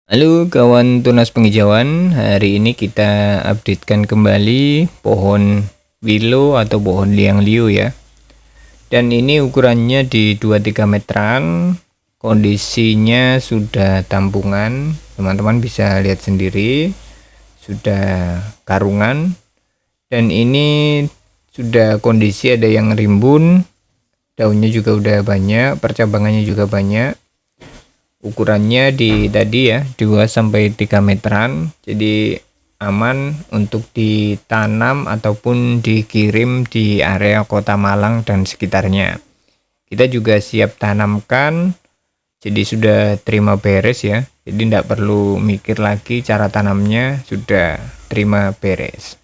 Halo kawan tunas penghijauan, hari ini kita updatekan kembali pohon willow atau pohon liang liu ya. Dan ini ukurannya di 23 meteran, kondisinya sudah tampungan, teman-teman bisa lihat sendiri, sudah karungan. Dan ini sudah kondisi ada yang rimbun, daunnya juga udah banyak, percabangannya juga banyak. Ukurannya di tadi ya 2-3 meteran, jadi aman untuk ditanam ataupun dikirim di area Kota Malang dan sekitarnya. Kita juga siap tanamkan, jadi sudah terima beres ya, jadi tidak perlu mikir lagi cara tanamnya, sudah terima beres.